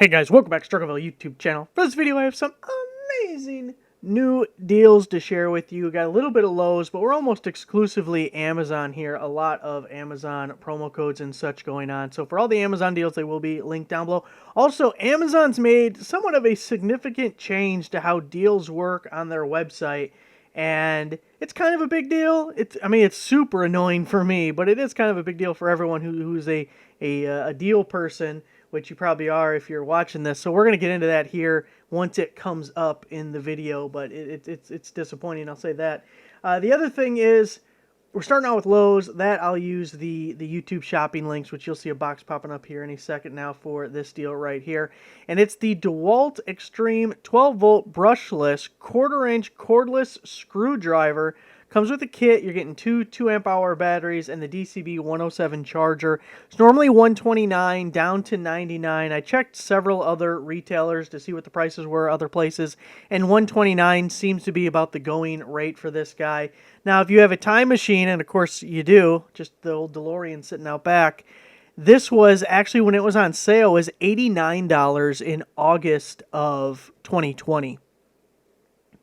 Hey guys, welcome back to Struggleville YouTube channel. For this video, I have some amazing new deals to share with you. Got a little bit of Lowe's, but we're almost exclusively Amazon here. A lot of Amazon promo codes and such going on. So for all the Amazon deals, they will be linked down below. Also, Amazon's made somewhat of a significant change to how deals work on their website. And it's kind of a big deal. It's super annoying for me, but it is kind of a big deal for everyone who's a deal person, which you probably are if you're watching this. So we're going to get into that here once it comes up in the video, but it's disappointing, I'll say that. The other thing is, we're starting out with Lowe's. That I'll use the YouTube shopping links, which you'll see a box popping up here any second now for this deal right here. And it's the DeWalt Extreme 12-volt brushless quarter-inch cordless screwdriver. Comes with a kit. You're getting two 2-amp-hour batteries and the DCB 107 charger. It's normally $129 down to $99. I checked several other retailers to see what the prices were, other places, and $129 seems to be about the going rate for this guy. Now, if you have a time machine, and of course you do, just the old DeLorean sitting out back, this was actually, when it was on sale, was $89 in August of 2020.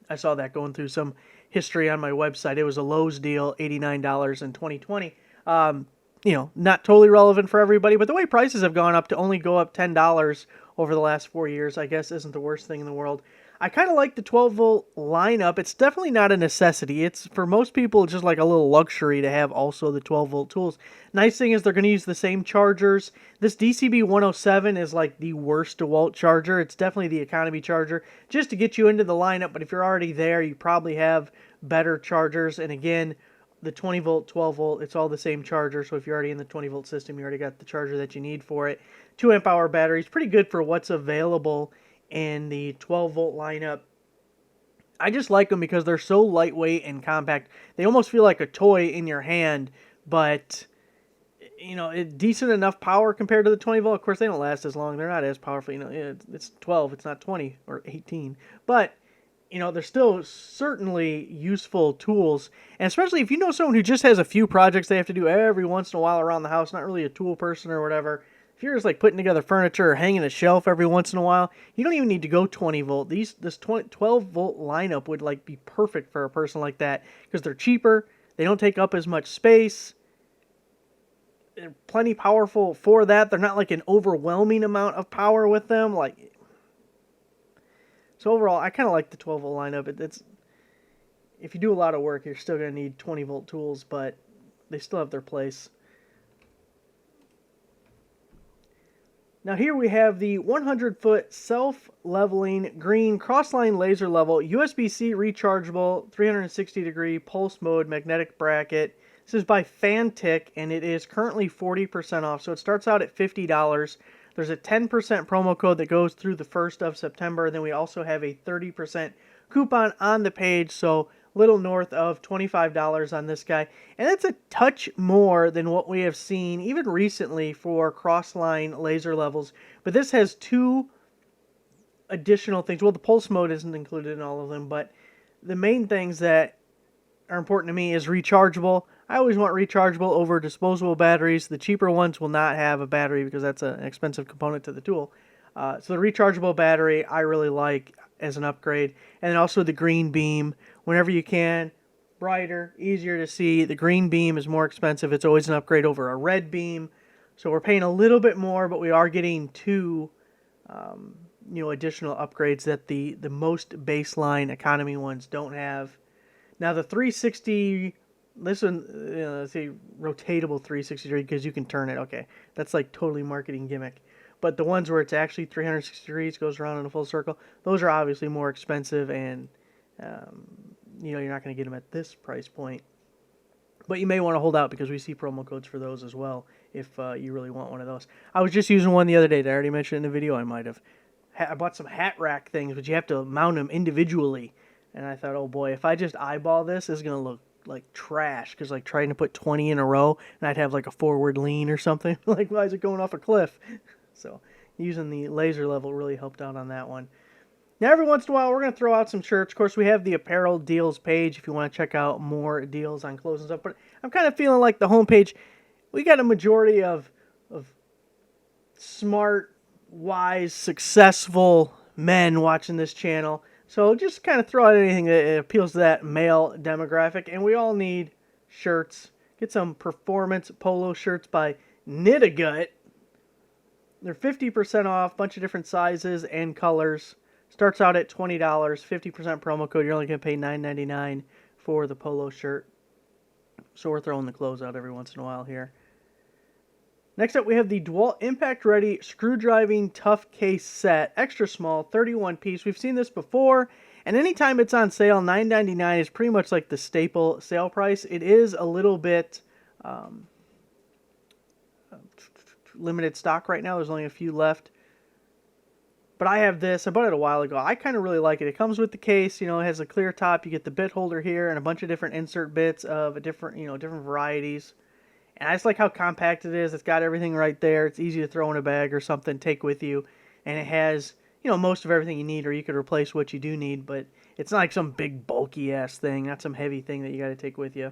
I saw that going through some history on my website. It was a Lowe's deal, $89 in 2020. Not totally relevant for everybody, but the way prices have gone up, to only go up $10 over the last 4 years, I guess isn't the worst thing in the world. I kind of like the 12-volt lineup. It's definitely not a necessity. It's, for most people, just like a little luxury to have also the 12-volt tools. Nice thing is they're going to use the same chargers. This DCB 107 is like the worst DeWalt charger. It's definitely the economy charger, just to get you into the lineup. But if you're already there, you probably have better chargers. And again, the 20-volt, 12-volt, it's all the same charger. So if you're already in the 20-volt system, you already got the charger that you need for it. 2-amp-hour batteries, pretty good for what's available in the 12-volt lineup. I just like them because they're so lightweight and compact. They almost feel like a toy in your hand, but decent enough power compared to the 20-volt. Of course, they don't last as long. They're not as powerful. It's 12. It's not 20 or 18. But they're still certainly useful tools. And especially if you know someone who just has a few projects they have to do every once in a while around the house, not really a tool person or whatever. If you're just like putting together furniture or hanging a shelf every once in a while, you don't even need to go 20 volt. This 12-volt lineup would like be perfect for a person like that because they're cheaper. They don't take up as much space. They're plenty powerful for that. They're not like an overwhelming amount of power with them. So overall, I kind of like the 12-volt lineup. It's, if you do a lot of work, you're still going to need 20-volt tools, but they still have their place. Now here we have the 100-foot self-leveling green cross-line laser level USB-C rechargeable 360-degree pulse mode magnetic bracket. This is by Fantic, and it is currently 40% off. So it starts out at $50. There's a 10% promo code that goes through the 1st of September. And then we also have a 30% coupon on the page. So little north of $25 on this guy. And that's a touch more than what we have seen even recently for cross-line laser levels. But this has two additional things. Well, the pulse mode isn't included in all of them, but the main things that are important to me is rechargeable. I always want rechargeable over disposable batteries. The cheaper ones will not have a battery because that's an expensive component to the tool. So the rechargeable battery I really like as an upgrade. And then also the green beam. Whenever you can, brighter, easier to see. The green beam is more expensive. It's always an upgrade over a red beam. So we're paying a little bit more, but we are getting two additional upgrades that the most baseline economy ones don't have. Now the 360, this one, let's say rotatable 360 degree because you can turn it. Okay, that's like totally marketing gimmick. But the ones where it's actually 360 degrees, goes around in a full circle, those are obviously more expensive, and you're not going to get them at this price point. But you may want to hold out because we see promo codes for those as well if you really want one of those. I was just using one the other day. Did I already mention it in the video? I might have. I bought some hat rack things, but you have to mount them individually. And I thought, oh boy, if I just eyeball this, it's going to look like trash. Because like trying to put 20 in a row, and I'd have like a forward lean or something. Like, why is it going off a cliff? So using the laser level really helped out on that one. Now, every once in a while, we're going to throw out some shirts. Of course, we have the apparel deals page if you want to check out more deals on clothes and stuff. But I'm kind of feeling like the homepage, we got a majority of smart wise, successful men watching this channel. So just kind of throw out anything that appeals to that male demographic. And we all need shirts. Get some performance polo shirts by Knit-A-Gut. They're 50% off, bunch of different sizes and colors. Starts out at $20, 50% promo code. You're only going to pay $9.99 for the polo shirt. So we're throwing the clothes out every once in a while here. Next up, we have the DeWalt Impact Ready Screwdriving Tough Case Set. Extra small, 31 piece. We've seen this before, and anytime it's on sale, $9.99 is pretty much like the staple sale price. It is a little bit limited stock right now. There's only a few left. But I have this. I bought it a while ago. I kind of really like it. It comes with the case. You know, it has a clear top. You get the bit holder here and a bunch of different insert bits of different varieties. And I just like how compact it is. It's got everything right there. It's easy to throw in a bag or something, take with you. And it has, most of everything you need, or you could replace what you do need. But it's not like some big bulky-ass thing, not some heavy thing that you got to take with you.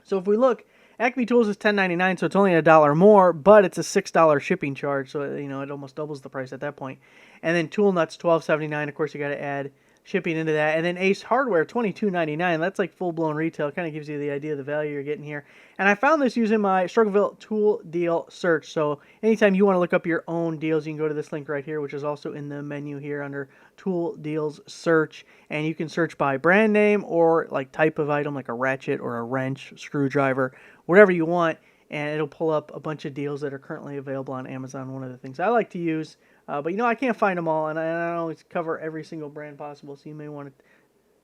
So if we look, Acme Tools is $10.99, so it's only $1 more, but it's a $6 shipping charge. So, it almost doubles the price at that point. And then Tool Nuts, $12.79. Of course, you got to add shipping into that. And then Ace Hardware, $22.99. That's like full-blown retail. Kind of gives you the idea of the value you're getting here. And I found this using my Struggleville tool deal search. So anytime you want to look up your own deals, you can go to this link right here, which is also in the menu here under tool deals search. And you can search by brand name or like type of item, like a ratchet or a wrench, screwdriver, whatever you want. And it'll pull up a bunch of deals that are currently available on Amazon. One of the things I like to use. But I can't find them all, and I don't always cover every single brand possible, so you may want to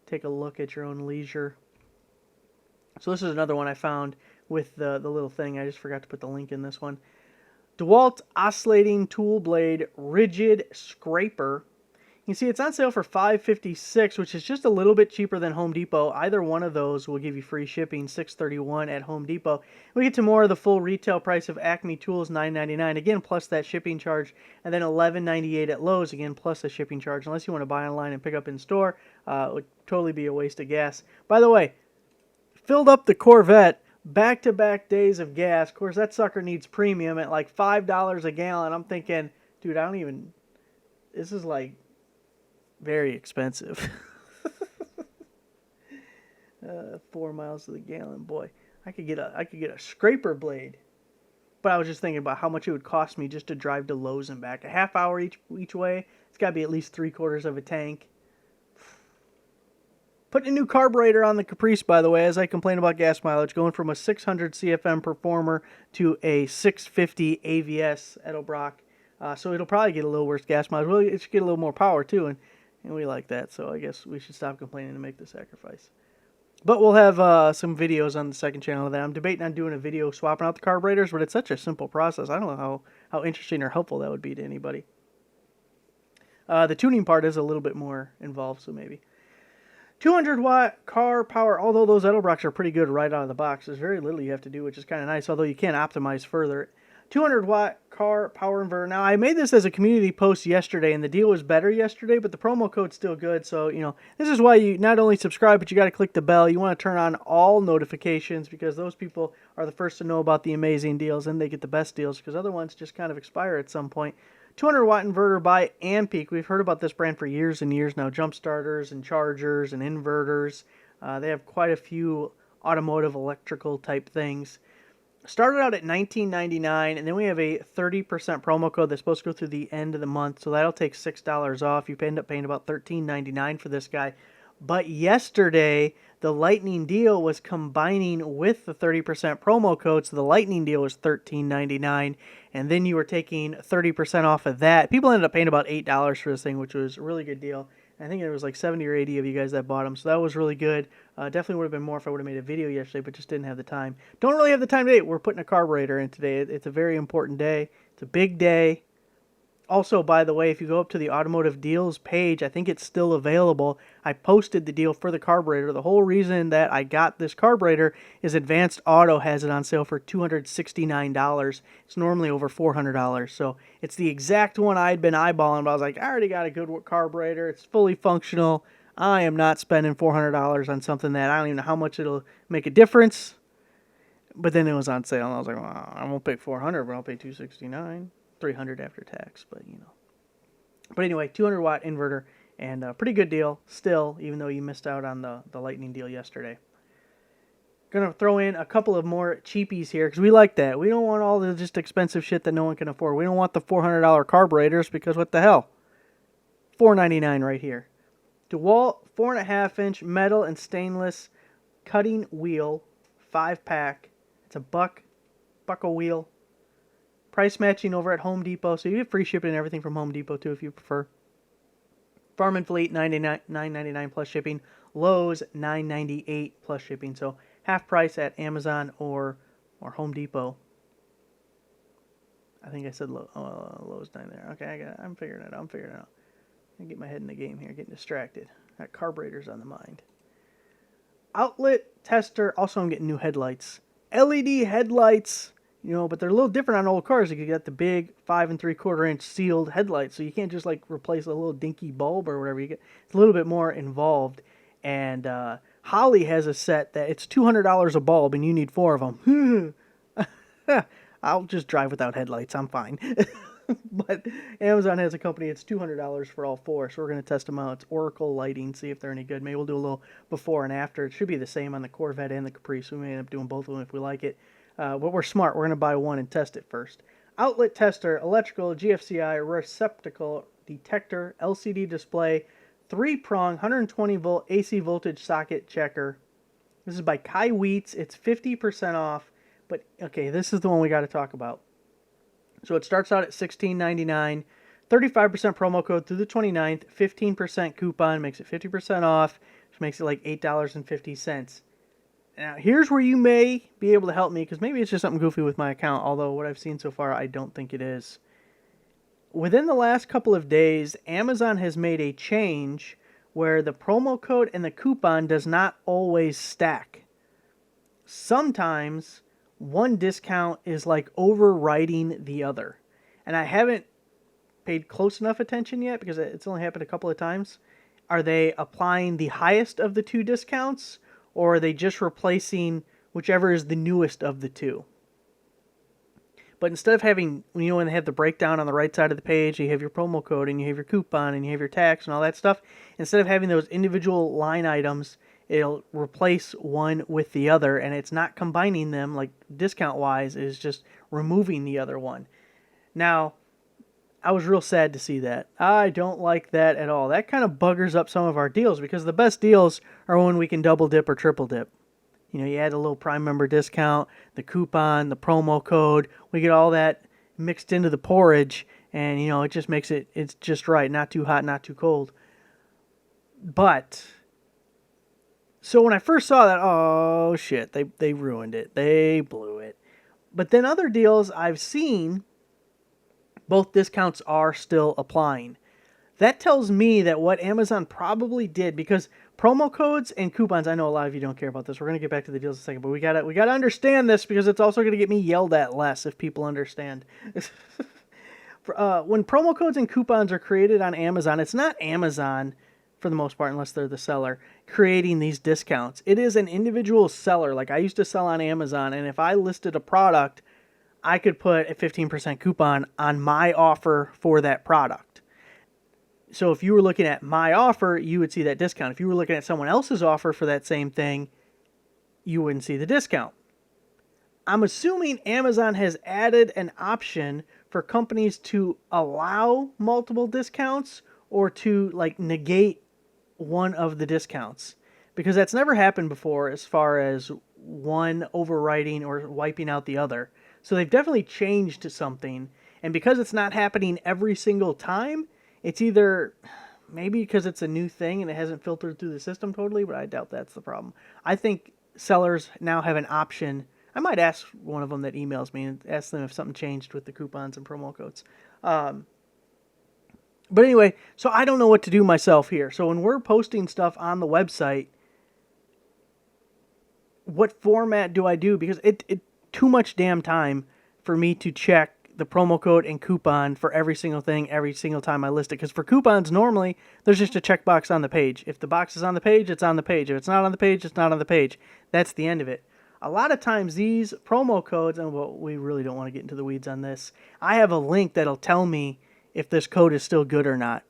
take a look at your own leisure. So this is another one I found with the little thing. I just forgot to put the link in this one. DeWalt Oscillating Tool Blade Rigid Scraper. You can see it's on sale for $5.56, which is just a little bit cheaper than Home Depot. Either one of those will give you free shipping, $6.31 at Home Depot. We get to more of the full retail price of Acme Tools, $9.99, again, plus that shipping charge, and then $11.98 at Lowe's, again, plus a shipping charge. Unless you want to buy online and pick up in store, it would totally be a waste of gas. By the way, filled up the Corvette, back-to-back days of gas. Of course, that sucker needs premium at like $5 a gallon. I'm thinking, dude, this is like very expensive. 4 miles to the gallon, boy. I could get a scraper blade. But I was just thinking about how much it would cost me just to drive to Lowe's and back. A half hour each way. It's got to be at least 3/4 of a tank. Putting a new carburetor on the Caprice, by the way, as I complain about gas mileage, going from a 600 CFM Performer to a 650 AVS Edelbrock. So it'll probably get a little worse gas mileage. Well, it should get a little more power too, and we like that. So I guess we should stop complaining and make the sacrifice. But we'll have some videos on the second channel of that. I'm debating on doing a video swapping out the carburetors, but it's such a simple process. I don't know how interesting or helpful that would be to anybody. The tuning part is a little bit more involved, so maybe. 200-watt car power, although those Edelbrocks are pretty good right out of the box. There's very little you have to do, which is kind of nice, although you can optimize further. 200-watt car power inverter. Now, I made this as a community post yesterday, and the deal was better yesterday, but the promo code's still good. So, this is why you not only subscribe, but you got to click the bell. You want to turn on all notifications because those people are the first to know about the amazing deals, and they get the best deals because other ones just kind of expire at some point. 200-watt inverter by Ampeak. We've heard about this brand for years and years now. Jump starters and chargers and inverters. They have quite a few automotive electrical type things. Started out at $19.99, and then we have a 30% promo code that's supposed to go through the end of the month, so that'll take $6 off. You end up paying about $13.99 for this guy. But yesterday, the Lightning deal was combining with the 30% promo code, so the Lightning deal was $13.99, and then you were taking 30% off of that. People ended up paying about $8 for this thing, which was a really good deal. I think there was like 70 or 80 of you guys that bought them, so that was really good. Definitely would have been more if I would have made a video yesterday, but just didn't have the time. Don't really have the time today. We're putting a carburetor in today. It's a very important day. It's a big day. Also, by the way, if you go up to the automotive deals page, I think it's still available. I posted the deal for the carburetor. The whole reason that I got this carburetor is Advanced Auto has it on sale for $269. It's normally over $400. So it's the exact one I'd been eyeballing, but I was like, I already got a good carburetor. It's fully functional. I am not spending $400 on something that I don't even know how much it'll make a difference. But then it was on sale, and I was like, well, I won't pay $400, but I'll pay $269. $300 after tax, but you know. But anyway, 200 watt inverter, and a pretty good deal still, even though you missed out on the lightning deal yesterday. Gonna throw in a couple of more cheapies here because we like that. We don't want all the just expensive shit that no one can afford. We don't want the $400 carburetors because what the hell? $4.99 right here. DeWalt 4.5-inch metal and stainless cutting wheel, 5-pack. It's a buckle wheel. Price matching over at Home Depot, so you get free shipping and everything from Home Depot too if you prefer. Farm and Fleet $9.99 plus shipping. Lowe's $9.98 plus shipping. So half price at Amazon or Home Depot. I think I said Lowe's down there. Okay, I'm figuring it out. I get my head in the game here, getting distracted. Got carburetors on the mind. Outlet tester. Also, I'm getting new headlights. LED headlights. You know, but they're a little different on old cars. You got the big 5 3/4-inch sealed headlights, so you can't just like replace a little dinky bulb or whatever. It's a little bit more involved. And Holly has a set that it's $200 a bulb, and you need 4 of them. I'll just drive without headlights. I'm fine. But Amazon has a company. It's $200 for all 4, so we're going to test them out. It's Oracle Lighting, see if they're any good. Maybe we'll do a little before and after. It should be the same on the Corvette and the Caprice. We may end up doing both of them if we like it. But we're smart. We're going to buy one and test it first. Outlet tester, electrical, GFCI, receptacle, detector, LCD display, 3-prong, 120-volt AC voltage socket checker. This is by Kai Wheats. It's 50% off. But, okay, this is the one we got to talk about. So it starts out at $16.99, 35% promo code through the 29th, 15% coupon, makes it 50% off, which makes it like $8.50. Now, here's where you may be able to help me, because maybe it's just something goofy with my account, although what I've seen so far, I don't think it is. Within the last couple of days, Amazon has made a change where the promo code and the coupon does not always stack. Sometimes one discount is like overriding the other. And I haven't paid close enough attention yet, because it's only happened a couple of times. Are they applying the highest of the 2 discounts? Or are they just replacing whichever is the newest of the 2? But instead of having, you know, when they have the breakdown on the right side of the page, you have your promo code and you have your coupon and you have your tax and all that stuff. Instead of having those individual line items, it'll replace one with the other, and it's not combining them like discount-wise. It's just removing the other one. Now, I was real sad to see that. I don't like that at all. That kind of buggers up some of our deals, because the best deals are when we can double dip or triple dip. You know, you add a little Prime member discount, the coupon, the promo code. We get all that mixed into the porridge, and, you know, it just makes it's just right. Not too hot, not too cold. But, so when I first saw that, oh, shit, they ruined it. They blew it. But then other deals I've seen, both discounts are still applying. That tells me that what Amazon probably did, because promo codes and coupons, I know a lot of you don't care about this. We're going to get back to the deals in a second, but we gotta understand this, because it's also going to get me yelled at less if people understand. When promo codes and coupons are created on Amazon, it's not Amazon, for the most part, unless they're the seller, creating these discounts. It is an individual seller. Like I used to sell on Amazon, and if I listed a product, I could put a 15% coupon on my offer for that product. So if you were looking at my offer, you would see that discount. If you were looking at someone else's offer for that same thing, you wouldn't see the discount. I'm assuming Amazon has added an option for companies to allow multiple discounts or to like negate one of the discounts, because that's never happened before as far as one overriding or wiping out the other. So they've definitely changed to something, and because it's not happening every single time, it's either maybe because it's a new thing and it hasn't filtered through the system totally, but I doubt that's the problem. I think sellers now have an option. I might ask one of them that emails me and ask them if something changed with the coupons and promo codes. But anyway, so I don't know what to do myself here. So when we're posting stuff on the website, what format do I do? Because it too much damn time for me to check the promo code and coupon for every single thing every single time I list it. Because for coupons, normally, there's just a checkbox on the page. If the box is on the page, it's on the page. If it's not on the page, it's not on the page. That's the end of it. A lot of times these promo codes, and well, we really don't want to get into the weeds on this, I have a link that'll tell me if this code is still good or not.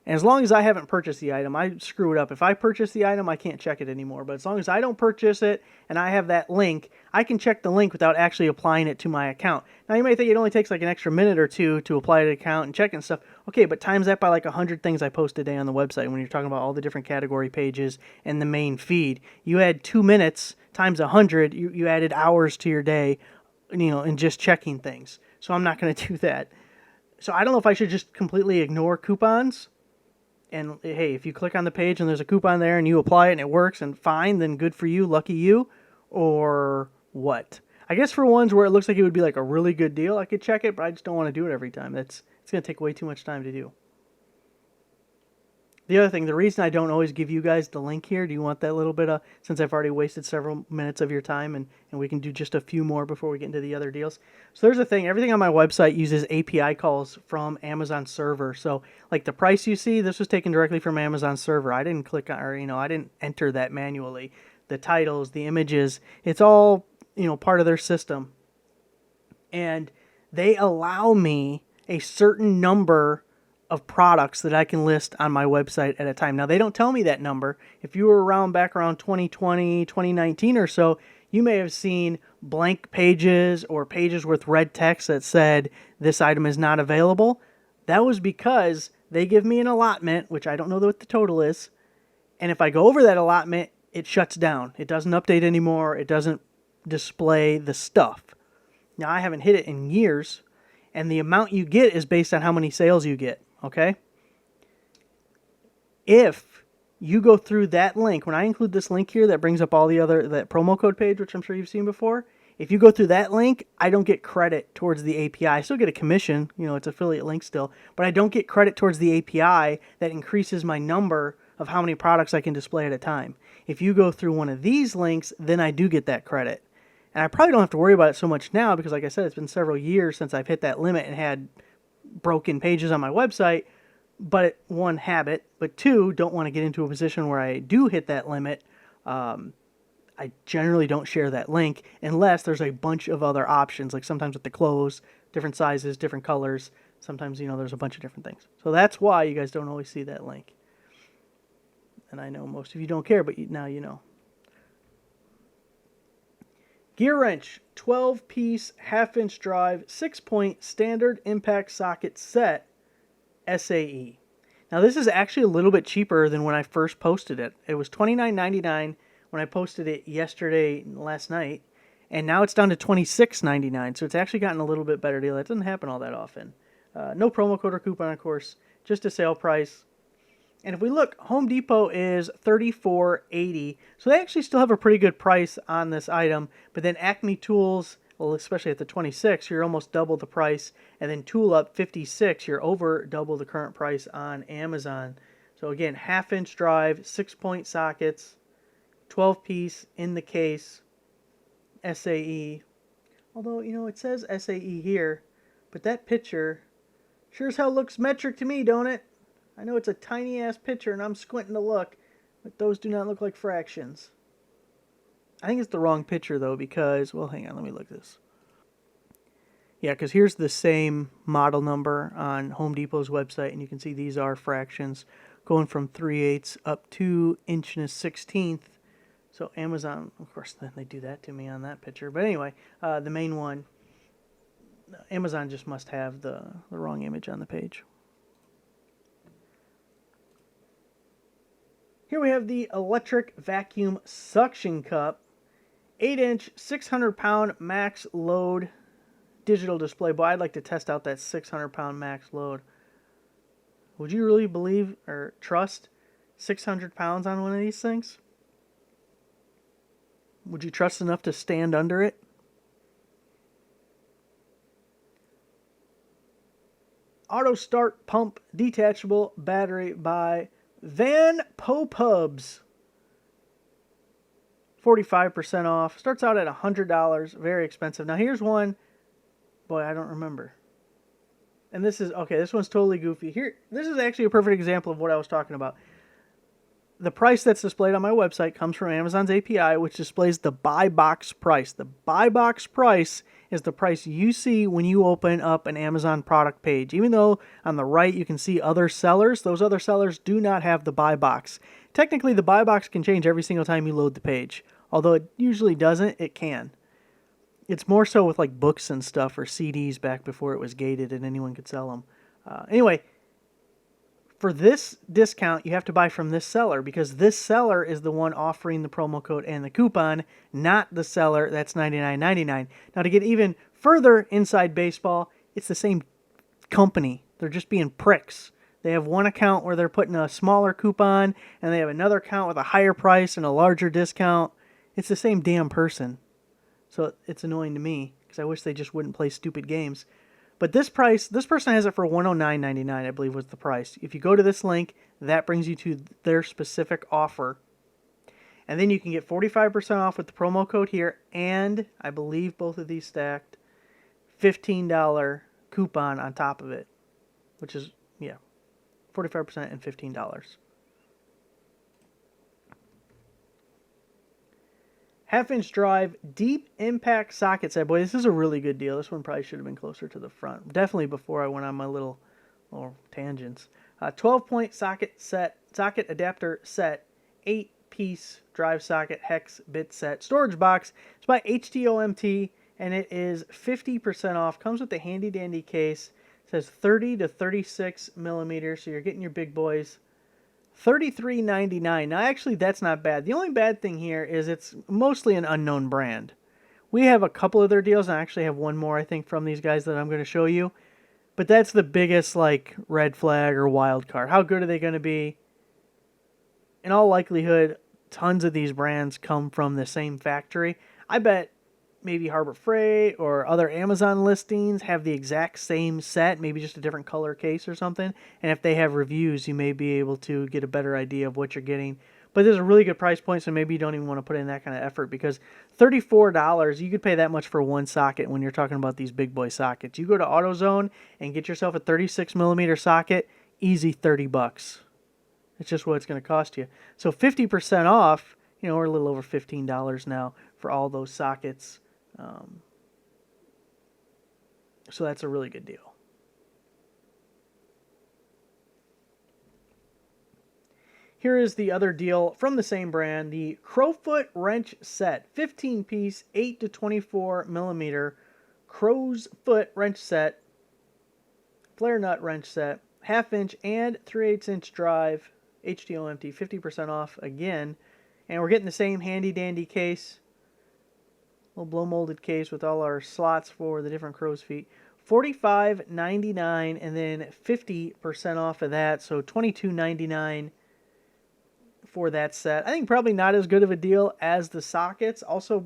And as long as I haven't purchased the item, I screw it up. If I purchase the item, I can't check it anymore. But as long as I don't purchase it and I have that link, I can check the link without actually applying it to my account. Now, you may think it only takes like an extra minute or two to apply to the account and check and stuff. Okay, but times that by like 100 things I post a day on the website when you're talking about all the different category pages and the main feed. You add 2 minutes times 100, you added hours to your day, in just checking things. So I'm not going to do that. So I don't know if I should just completely ignore coupons. And hey, if you click on the page and there's a coupon there and you apply it and it works and fine, then good for you, lucky you, or what? I guess for ones where it looks like it would be like a really good deal, I could check it, but I just don't want to do it every time. It's going to take way too much time to do. The other thing, the reason I don't always give you guys the link here, do you want that little bit of, since I've already wasted several minutes of your time and we can do just a few more before we get into the other deals. So there's a thing, everything on my website uses API calls from Amazon server. So like the price you see, this was taken directly from Amazon server. I didn't click on, or I didn't enter that manually. The titles, the images, it's all, part of their system. And they allow me a certain number of products that I can list on my website at a time. Now, they don't tell me that number. If you were back around 2020, 2019 or so, you may have seen blank pages or pages with red text that said, this item is not available. That was because they give me an allotment, which I don't know what the total is. And if I go over that allotment, it shuts down. It doesn't update anymore. It doesn't display the stuff. Now, I haven't hit it in years, and the amount you get is based on how many sales you get. Okay? If you go through that link, when I include this link here that brings up all that promo code page, which I'm sure you've seen before, if you go through that link, I don't get credit towards the API. I still get a commission, it's affiliate link still, but I don't get credit towards the API that increases my number of how many products I can display at a time. If you go through one of these links, then I do get that credit. And I probably don't have to worry about it so much now because, like I said, it's been several years since I've hit that limit and had broken pages on my website, but one, habit, but two, don't want to get into a position where I do hit that limit. I generally don't share that link unless there's a bunch of other options, like sometimes with the clothes, different sizes, different colors. Sometimes, there's a bunch of different things. So that's why you guys don't always see that link. And I know most of you don't care, but now you know. Gear wrench, 12-piece, half-inch drive, 6-point standard impact socket set, SAE. Now this is actually a little bit cheaper than when I first posted it. It was $29.99 when I posted it last night, and now it's down to $26.99. So it's actually gotten a little bit better deal. That doesn't happen all that often. No promo code or coupon, of course, just a sale price. And if we look, Home Depot is $34.80. So they actually still have a pretty good price on this item. But then Acme Tools, well, especially at the 26, you're almost double the price. And then Tool Up 56, you're over double the current price on Amazon. So again, half-inch drive, 6-point sockets, 12-piece in the case, SAE. Although, it says SAE here, but that picture sure as hell looks metric to me, don't it? I know it's a tiny-ass picture, and I'm squinting to look, but those do not look like fractions. I think it's the wrong picture, though, because, well, hang on, let me look at this. Yeah, because here's the same model number on Home Depot's website, and you can see these are fractions going from 3/8 up to 1/16. So Amazon, of course, then they do that to me on that picture. But anyway, the main one, Amazon just must have the wrong image on the page. Here we have the electric vacuum suction cup, 8-inch, 600-pound max load digital display. Boy, I'd like to test out that 600-pound max load. Would you really believe or trust 600 pounds on one of these things? Would you trust enough to stand under it? Auto start pump detachable battery by Van Popubs. 45% off. Starts out at $100. Very expensive. Now here's one. Boy, I don't remember. And this is, okay, this one's totally goofy. Here, this is actually a perfect example of what I was talking about. the price that's displayed on my website comes from Amazon's API, which displays the buy box price. The buy box price is the price you see when you open up an Amazon product page. Even though on the right you can see other sellers, those other sellers do not have the buy box. Technically, the buy box can change every single time you load the page. Although it usually doesn't, it can. It's more so with like books and stuff or CDs back before it was gated and anyone could sell them. Anyway, for this discount, you have to buy from this seller because this seller is the one offering the promo code and the coupon, not the seller that's $99.99. Now, to get even further inside baseball, it's the same company. They're just being pricks. They have one account where they're putting a smaller coupon, and they have another account with a higher price and a larger discount. It's the same damn person. So it's annoying to me because I wish they just wouldn't play stupid games. But this price, this person has it for $109.99, I believe was the price. If you go to this link, that brings you to their specific offer. And then you can get 45% off with the promo code here, and I believe both of these stacked, $15 coupon on top of it, which is, yeah, 45% and $15. Half-inch drive, deep impact socket set. Boy, this is a really good deal. This one probably should have been closer to the front. Definitely before I went on my little tangents. 12-point socket adapter set, 8-piece drive socket hex bit set, storage box. It's by HTOMT, and it is 50% off. Comes with the handy-dandy case. It says 30 to 36 millimeters, so you're getting your big boys. $33.99. Now, actually, that's not bad. The only bad thing here is it's mostly an unknown brand. We have a couple of their deals, and I actually have one more, I think, from these guys that I'm going to show you. But that's the biggest, like, red flag or wild card. How good are they going to be? In all likelihood, tons of these brands come from the same factory. I bet maybe Harbor Freight or other Amazon listings have the exact same set, maybe just a different color case or something. And if they have reviews, you may be able to get a better idea of what you're getting. But there's a really good price point, so maybe you don't even want to put in that kind of effort because $34, you could pay that much for one socket when you're talking about these big boy sockets. You go to AutoZone and get yourself a 36 millimeter socket, easy $30. It's just what it's going to cost you. So 50% off, you know, we're a little over $15 now for all those sockets. So that's a really good deal. Here is the other deal from the same brand, the Crowfoot wrench set, 15-piece, 8 to 24 millimeter crow's foot wrench set, flare nut wrench set, half-inch and 3/8-inch drive, HTOMT, 50% off again, and we're getting the same handy-dandy case. Little blow molded case with all our slots for the different crow's feet. $45.99 and then 50% off of that, so $22.99 for that set. I think probably not as good of a deal as the sockets. Also,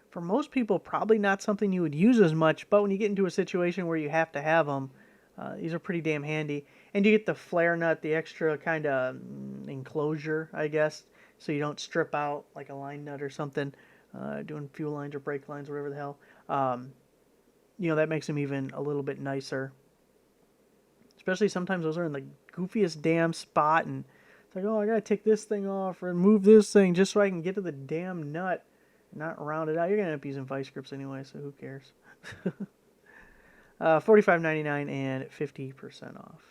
for most people, probably not something you would use as much, but when you get into a situation where you have to have them, these are pretty damn handy. And you get the flare nut, the extra kind of enclosure, I guess, so you don't strip out like a line nut or something. Doing fuel lines or brake lines, whatever the hell. You know, that makes them even a little bit nicer. Especially sometimes those are in the goofiest damn spot, and it's like, oh, I gotta take this thing off or move this thing just so I can get to the damn nut, not round it out. You're gonna end up using vice grips anyway, so who cares? $45.99 and 50% off.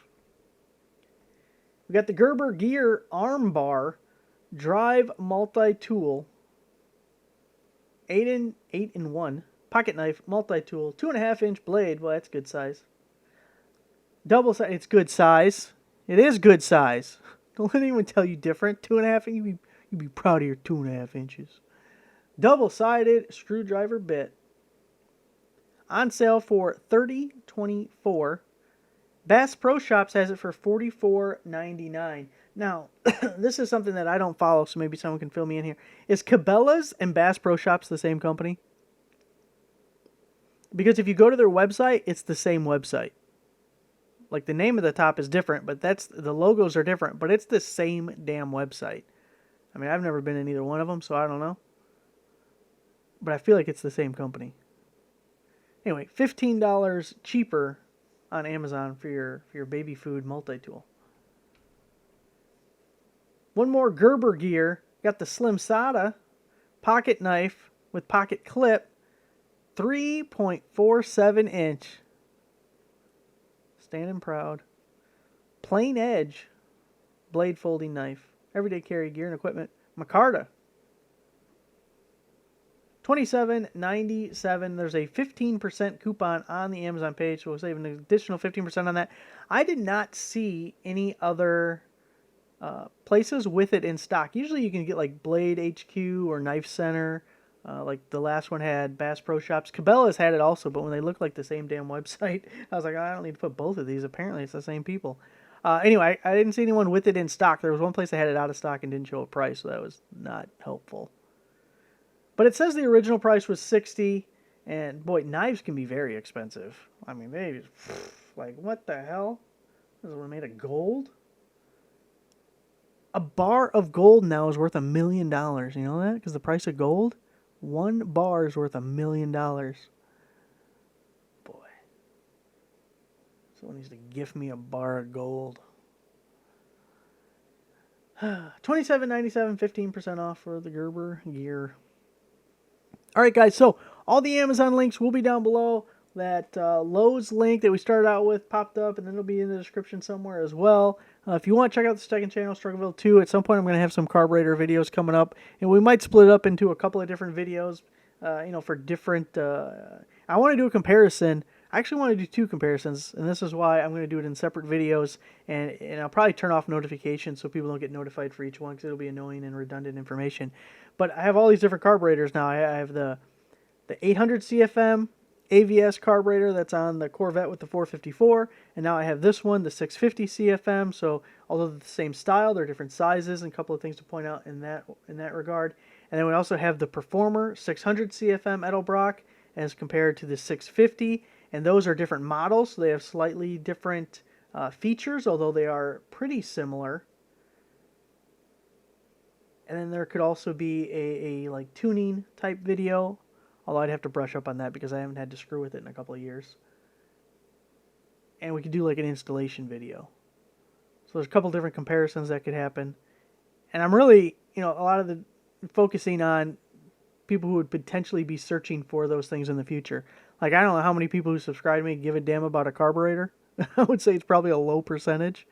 We got the Gerber Gear Arm Bar Drive Multi-Tool. 8-in-1 pocket knife, multi-tool, 2.5-inch blade. Well, that's good size. Double size. It's good size. It is good size. Don't let anyone tell you different. 2.5 inches. You'd be proud of your 2.5 inches. Double-sided screwdriver bit. On sale for $30.24. Bass Pro Shops has it for $44.99. Now, this is something that I don't follow, so maybe someone can fill me in here. Is Cabela's and Bass Pro Shops the same company? Because if you go to their website, it's the same website. Like, the name of the top is different, but the logos are different, but it's the same damn website. I mean, I've never been in either one of them, so I don't know. But I feel like it's the same company. Anyway, $15 cheaper on Amazon for your baby food multi-tool. One more Gerber gear. Got the Slim SATA pocket knife with pocket clip. 3.47 inch. Standing proud. Plain edge. Blade folding knife. Everyday carry gear and equipment. Micarta. $27.97. There's a 15% coupon on the Amazon page, so we'll save an additional 15% on that. I did not see any other places with it in stock. Usually you can get like Blade HQ or Knife Center. Like the last one had Bass Pro Shops. Cabela's had it also, but when they look like the same damn website, I was like, I don't need to put both of these. Apparently it's the same people. Anyway, I didn't see anyone with it in stock. There was one place that had it out of stock and didn't show a price, so that was not helpful. But it says the original price was $60, and boy, knives can be very expensive. I mean, they like, what the hell? This one made of gold? A bar of gold now is worth $1 million. You know that? Because the price of gold, 1 bar is worth $1 million. Boy, someone needs to gift me a bar of gold. $27.97, 15% off for the Gerber gear. All right, guys, so all the Amazon links will be down below. That Lowe's link that we started out with popped up, and then it'll be in the description somewhere as well. If you want to check out the second channel, Struggleville 2, at some point I'm going to have some carburetor videos coming up, and we might split up into a couple of different videos, for different... I want to do a comparison. I actually want to do 2 comparisons, and this is why I'm going to do it in separate videos, and I'll probably turn off notifications so people don't get notified for each one, because it'll be annoying and redundant information. But I have all these different carburetors now. I have the 800 CFM AVS carburetor that's on the Corvette with the 454, and now I have this one, the 650 CFM. So although they're the same style, they're different sizes, and a couple of things to point out in that regard. And then we also have the Performer 600 CFM Edelbrock as compared to the 650, and those are different models, so they have slightly different features, although they are pretty similar. And then there could also be a like tuning type video, although I'd have to brush up on that because I haven't had to screw with it in a couple of years. And we could do like an installation video. So there's a couple different comparisons that could happen. And I'm really, a lot of the focusing on people who would potentially be searching for those things in the future. Like, I don't know how many people who subscribe to me give a damn about a carburetor. I would say it's probably a low percentage.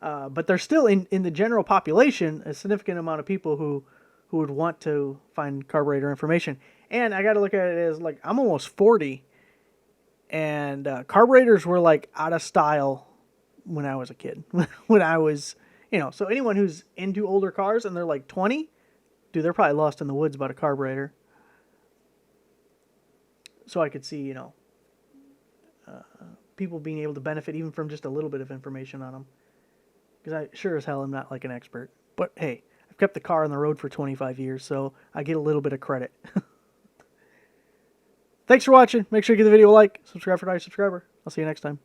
But there's still, in the general population, a significant amount of people who would want to find carburetor information. And I got to look at it as, like, I'm almost 40, and carburetors were, like, out of style when I was a kid. When I was, so anyone who's into older cars and they're, like, 20, dude, they're probably lost in the woods about a carburetor. So I could see, people being able to benefit even from just a little bit of information on them. Because I sure as hell am not like an expert. But hey, I've kept the car on the road for 25 years, so I get a little bit of credit. Thanks for watching. Make sure you give the video a like, subscribe for not a subscriber. I'll see you next time.